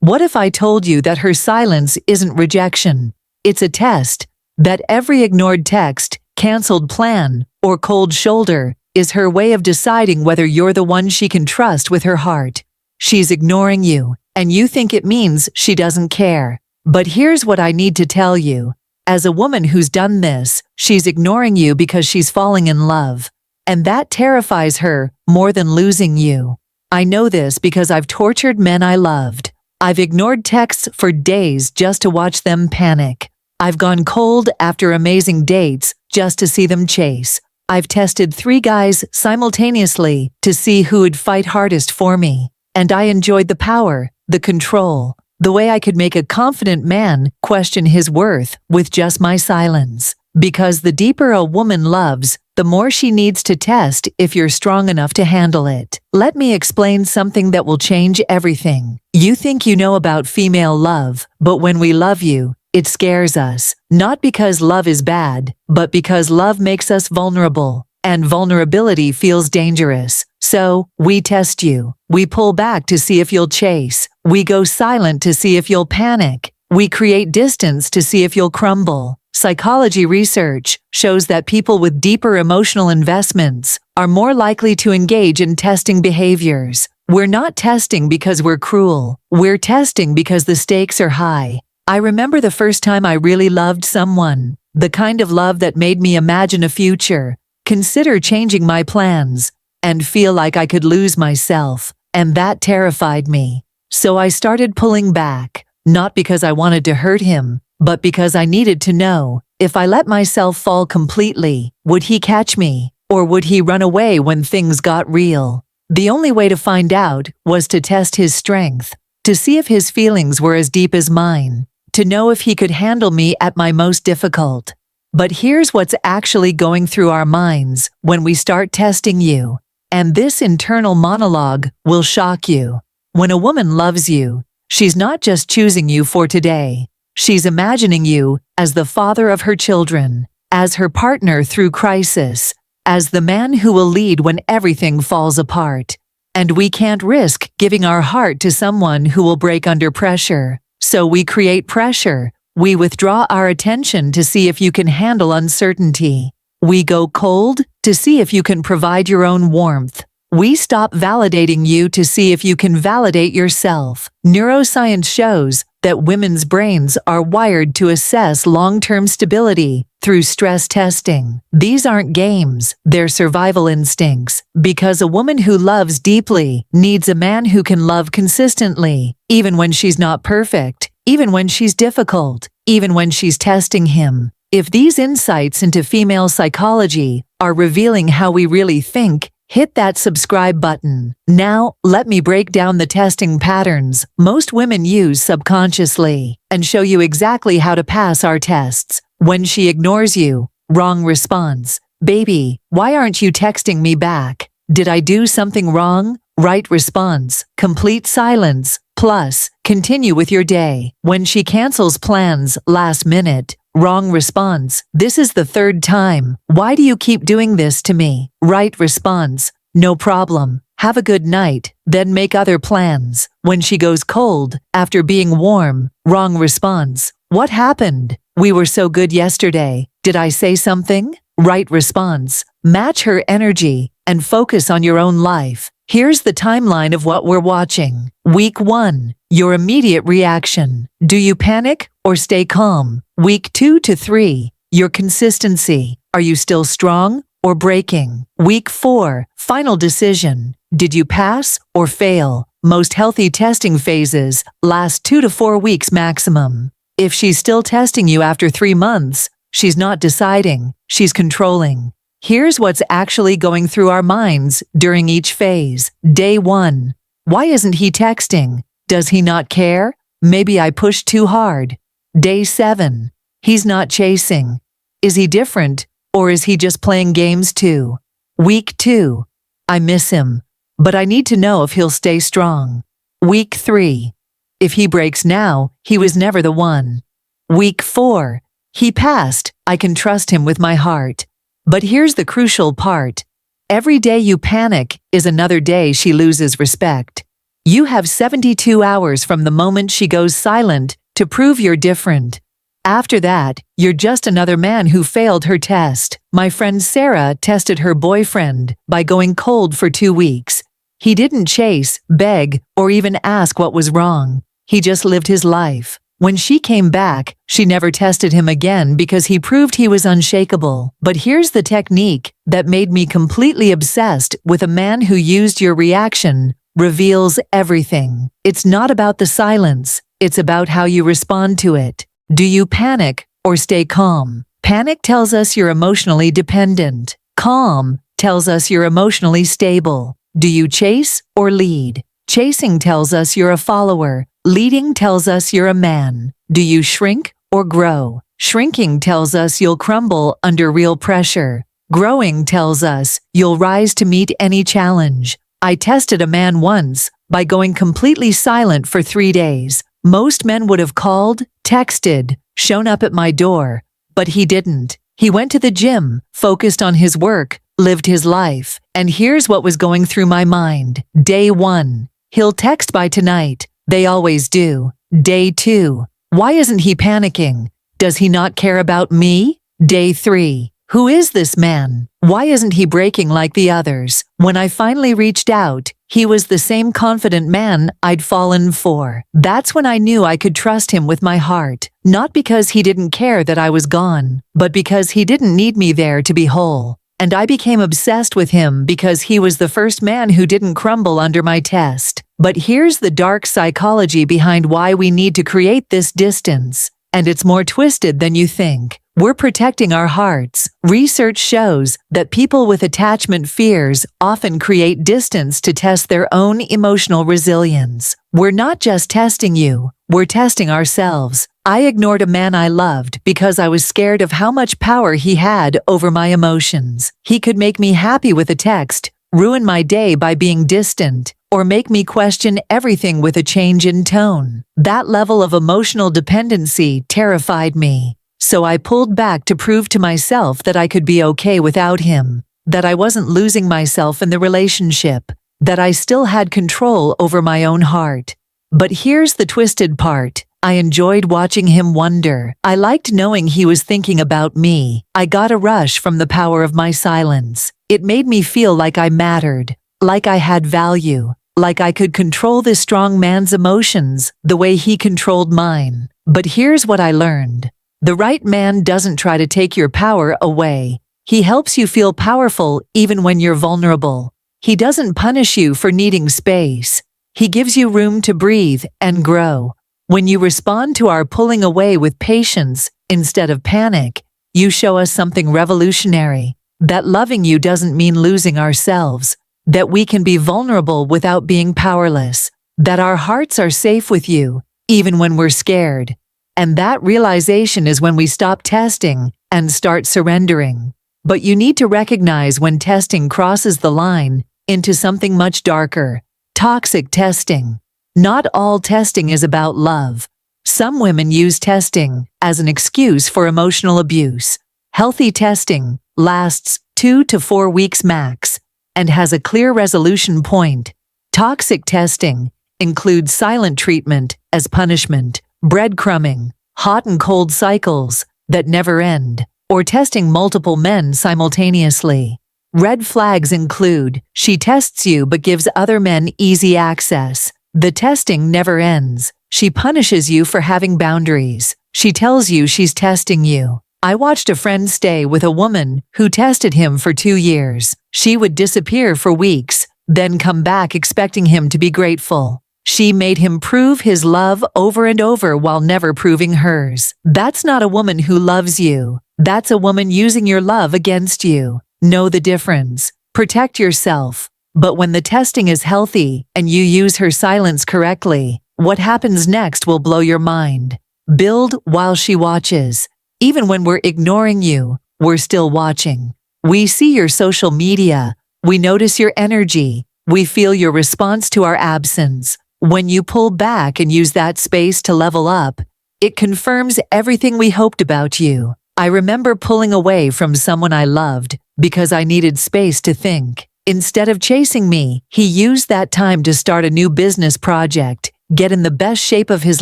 What if I told you that her silence isn't rejection? It's a test. That every ignored text, canceled plan, or cold shoulder is her way of deciding whether you're the one she can trust with her heart. She's ignoring you, and you think it means she doesn't care. But here's what I need to tell you. As a woman who's done this, she's ignoring you because she's falling in love. And that terrifies her more than losing you. I know this because I've tortured men I loved. I've ignored texts for days just to watch them panic. I've gone cold after amazing dates just to see them chase. I've tested 3 guys simultaneously to see who would fight hardest for me. And I enjoyed the power, the control, the way I could make a confident man question his worth with just my silence. Because the deeper a woman loves, the more she needs to test if you're strong enough to handle it. Let me explain something that will change everything. You think you know about female love, but when we love you, it scares us. Not because love is bad, but because love makes us vulnerable, and vulnerability feels dangerous. So, we test you. We pull back to see if you'll chase. We go silent to see if you'll panic. We create distance to see if you'll crumble. Psychology research shows that people with deeper emotional investments are more likely to engage in testing behaviors. We're not testing because we're cruel. We're testing because the stakes are high. I remember the first time I really loved someone, the kind of love that made me imagine a future, consider changing my plans, and feel like I could lose myself, and that terrified me. So I started pulling back, not because I wanted to hurt him, but because I needed to know, if I let myself fall completely, would he catch me, or would he run away when things got real? The only way to find out was to test his strength, to see if his feelings were as deep as mine, to know if he could handle me at my most difficult. But here's what's actually going through our minds when we start testing you. And this internal monologue will shock you. When a woman loves you, she's not just choosing you for today. She's imagining you as the father of her children, as her partner through crisis, as the man who will lead when everything falls apart. And we can't risk giving our heart to someone who will break under pressure. So we create pressure. We withdraw our attention to see if you can handle uncertainty. We go cold to see if you can provide your own warmth. We stop validating you to see if you can validate yourself. Neuroscience shows that women's brains are wired to assess long-term stability through stress testing. These aren't games, they're survival instincts. Because a woman who loves deeply needs a man who can love consistently, even when she's not perfect, even when she's difficult, even when she's testing him. If these insights into female psychology are revealing how we really think, hit that subscribe button. Now, let me break down the testing patterns most women use subconsciously and show you exactly how to pass our tests. When she ignores you, wrong response. Baby, why aren't you texting me back? Did I do something wrong? Right response. Complete silence. Plus, continue with your day. When she cancels plans last minute, wrong response. This is the 3rd time. Why do you keep doing this to me? Right response. No problem. Have a good night, then make other plans. When she goes cold after being warm, wrong response. What happened? We were so good yesterday. Did I say something? Right response. Match her energy and focus on your own life. Here's the timeline of what we're watching. Week 1. Your immediate reaction. Do you panic or stay calm? Week 2 to 3. Your consistency. Are you still strong or breaking? Week 4. Final decision. Did you pass or fail? Most healthy testing phases last 2 to 4 weeks maximum. If she's still testing you after 3 months, she's not deciding, she's controlling. Here's what's actually going through our minds during each phase. Day 1. Why isn't he texting? Does he not care? Maybe I pushed too hard. Day 7. He's not chasing. Is he different, or is he just playing games too? Week 2. I miss him, but I need to know if he'll stay strong. Week 3. If he breaks now, he was never the one. Week 4. He passed. I can trust him with my heart. But here's the crucial part. Every day you panic is another day she loses respect. You have 72 hours from the moment she goes silent to prove you're different. After that, you're just another man who failed her test. My friend Sarah tested her boyfriend by going cold for 2 weeks. He didn't chase, beg, or even ask what was wrong. He just lived his life. When she came back, she never tested him again because he proved he was unshakable. But here's the technique that made me completely obsessed with a man who used your reaction reveals everything. It's not about the silence, it's about how you respond to it. Do you panic or stay calm? Panic tells us you're emotionally dependent. Calm tells us you're emotionally stable. Do you chase or lead? Chasing tells us you're a follower. Leading tells us you're a man. Do you shrink or grow? Shrinking tells us you'll crumble under real pressure. Growing tells us you'll rise to meet any challenge. I tested a man once by going completely silent for 3 days. Most men would have called, texted, shown up at my door, but he didn't. He went to the gym, focused on his work, lived his life. And here's what was going through my mind. Day 1. He'll text by tonight. They always do. Day 2. Why isn't he panicking? Does he not care about me? Day 3. Who is this man? Why isn't he breaking like the others? When I finally reached out, he was the same confident man I'd fallen for. That's when I knew I could trust him with my heart. Not because he didn't care that I was gone, but because he didn't need me there to be whole. And I became obsessed with him because he was the first man who didn't crumble under my test. But here's the dark psychology behind why we need to create this distance. And it's more twisted than you think. We're protecting our hearts. Research shows that people with attachment fears often create distance to test their own emotional resilience. We're not just testing you, we're testing ourselves. I ignored a man I loved because I was scared of how much power he had over my emotions. He could make me happy with a text, ruin my day by being distant, or make me question everything with a change in tone. That level of emotional dependency terrified me. So I pulled back to prove to myself that I could be okay without him, that I wasn't losing myself in the relationship, that I still had control over my own heart. But here's the twisted part. I enjoyed watching him wonder. I liked knowing he was thinking about me. I got a rush from the power of my silence. It made me feel like I mattered, like I had value, like I could control this strong man's emotions the way he controlled mine. But here's what I learned. The right man doesn't try to take your power away. He helps you feel powerful even when you're vulnerable. He doesn't punish you for needing space. He gives you room to breathe and grow. When you respond to our pulling away with patience instead of panic, you show us something revolutionary. That loving you doesn't mean losing ourselves. That we can be vulnerable without being powerless. That our hearts are safe with you, even when we're scared. And that realization is when we stop testing and start surrendering. But you need to recognize when testing crosses the line into something much darker. Toxic testing. Not all testing is about love. Some women use testing as an excuse for emotional abuse. Healthy testing lasts 2 to 4 weeks max and has a clear resolution point. Toxic testing includes silent treatment as punishment, breadcrumbing, hot and cold cycles that never end, or testing multiple men simultaneously. Red flags include, she tests you but gives other men easy access. The testing never ends. She punishes you for having boundaries. She tells you she's testing you. I watched a friend stay with a woman who tested him for 2 years. She would disappear for weeks, then come back expecting him to be grateful. She made him prove his love over and over while never proving hers. That's not a woman who loves you. That's a woman using your love against you. Know the difference. Protect yourself. But when the testing is healthy and you use her silence correctly, what happens next will blow your mind. Build while she watches. Even when we're ignoring you, we're still watching. We see your social media. We notice your energy. We feel your response to our absence. When you pull back and use that space to level up, it confirms everything we hoped about you. I remember pulling away from someone I loved because I needed space to think. Instead of chasing me, he used that time to start a new business project, get in the best shape of his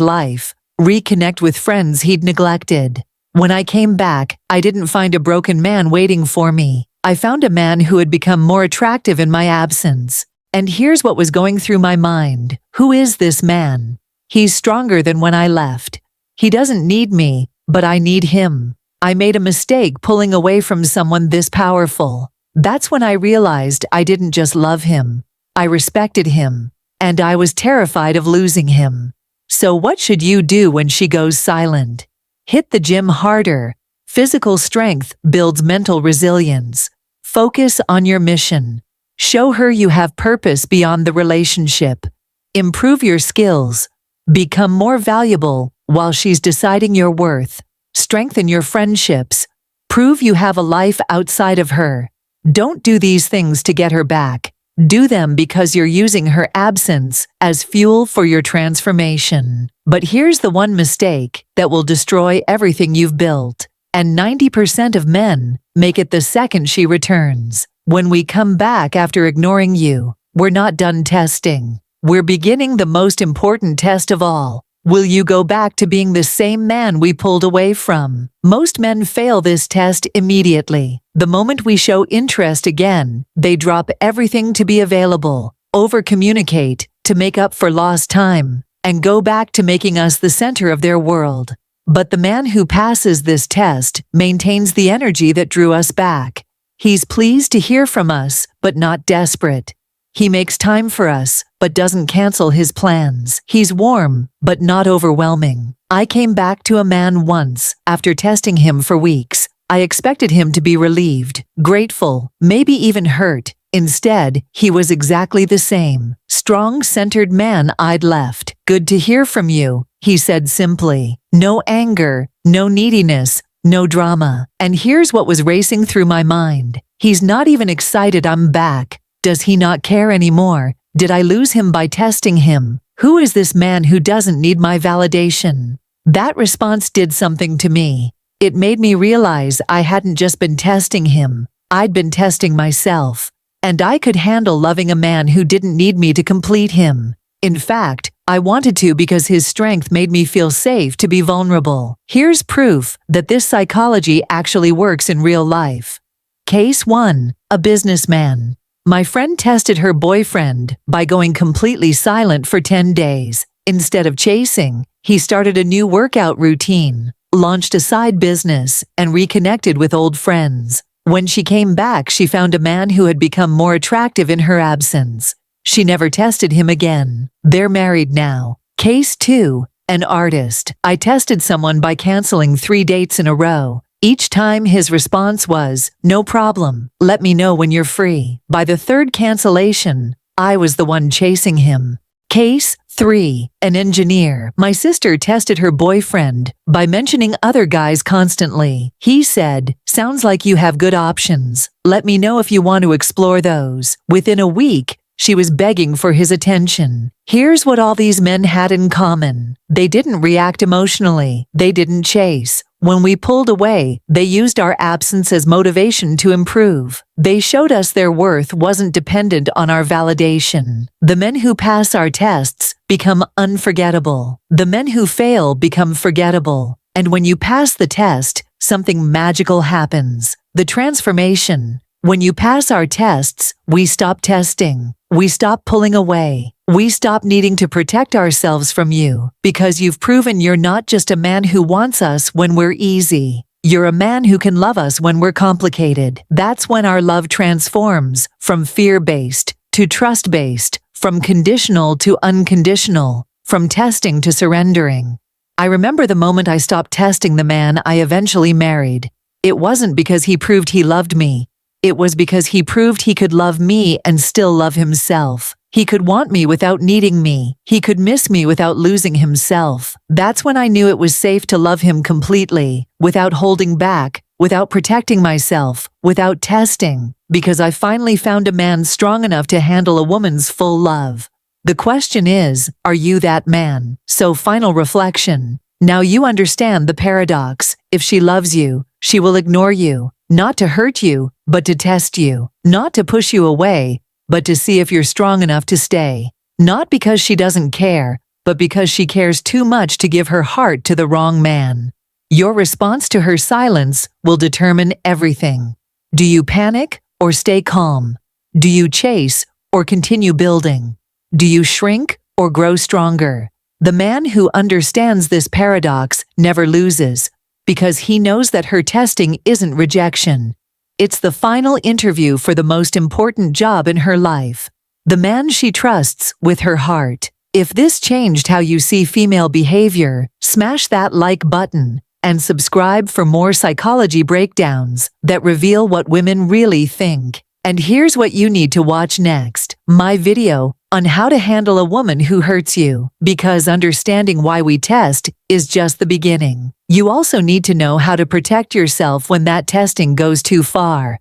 life, reconnect with friends he'd neglected. When I came back, I didn't find a broken man waiting for me. I found a man who had become more attractive in my absence. And here's what was going through my mind. Who is this man? He's stronger than when I left. He doesn't need me, but I need him. I made a mistake pulling away from someone this powerful. That's when I realized I didn't just love him. I respected him. And I was terrified of losing him. So what should you do when she goes silent? Hit the gym harder. Physical strength builds mental resilience. Focus on your mission. Show her you have purpose beyond the relationship. Improve your skills. Become more valuable while she's deciding your worth. Strengthen your friendships. Prove you have a life outside of her. Don't do these things to get her back. Do them because you're using her absence as fuel for your transformation. But here's the one mistake that will destroy everything you've built. And 90% of men make it the second she returns. When we come back after ignoring you, we're not done testing. We're beginning the most important test of all. Will you go back to being the same man we pulled away from? Most men fail this test immediately. The moment we show interest again, they drop everything to be available, over-communicate to make up for lost time, and go back to making us the center of their world. But the man who passes this test maintains the energy that drew us back. He's pleased to hear from us, but not desperate. He makes time for us, but doesn't cancel his plans. He's warm, but not overwhelming. I came back to a man once, after testing him for weeks. I expected him to be relieved, grateful, maybe even hurt. Instead, he was exactly the same. Strong, centered man I'd left. Good to hear from you, he said simply. No anger, no neediness, no drama. And here's what was racing through my mind. He's not even excited I'm back. Does he not care anymore? Did I lose him by testing him? Who is this man who doesn't need my validation? That response did something to me. It made me realize I hadn't just been testing him. I'd been testing myself. And I could handle loving a man who didn't need me to complete him. In fact, I wanted to because his strength made me feel safe to be vulnerable. Here's proof that this psychology actually works in real life. Case 1. A businessman. My friend tested her boyfriend by going completely silent for 10 days. Instead of chasing, he started a new workout routine, launched a side business, and reconnected with old friends. When she came back, she found a man who had become more attractive in her absence. She never tested him again. They're married now. Case 2. An artist. I tested someone by canceling 3 dates in a row. Each time his response was, "No problem, let me know when you're free." By the third cancellation, I was the one chasing him. Case 3. An engineer. My sister tested her boyfriend by mentioning other guys constantly. He said, "Sounds like you have good options. Let me know if you want to explore those." Within a week, she was begging for his attention. Here's what all these men had in common. They didn't react emotionally. They didn't chase. When we pulled away, they used our absence as motivation to improve. They showed us their worth wasn't dependent on our validation. The men who pass our tests become unforgettable. The men who fail become forgettable. And when you pass the test, something magical happens. The transformation. When you pass our tests, we stop testing. We stop pulling away. We stop needing to protect ourselves from you because you've proven you're not just a man who wants us when we're easy. You're a man who can love us when we're complicated. That's when our love transforms from fear-based to trust-based, from conditional to unconditional, from testing to surrendering. I remember the moment I stopped testing the man I eventually married. It wasn't because he proved he loved me. It was because he proved he could love me and still love himself. He could want me without needing me. He could miss me without losing himself. That's when I knew it was safe to love him completely, without holding back, without protecting myself, without testing, because I finally found a man strong enough to handle a woman's full love. The question is, are you that man? So final reflection. Now you understand the paradox. If she loves you, she will ignore you. Not to hurt you, but to test you. Not to push you away, but to see if you're strong enough to stay. Not because she doesn't care, but because she cares too much to give her heart to the wrong man. Your response to her silence will determine everything. Do you panic or stay calm? Do you chase or continue building? Do you shrink or grow stronger? The man who understands this paradox never loses, because he knows that her testing isn't rejection. It's the final interview for the most important job in her life. The man she trusts with her heart. If this changed how you see female behavior, smash that like button and subscribe for more psychology breakdowns that reveal what women really think. And here's what you need to watch next: my video on how to handle a woman who hurts you, because understanding why we test is just the beginning. You also need to know how to protect yourself when that testing goes too far.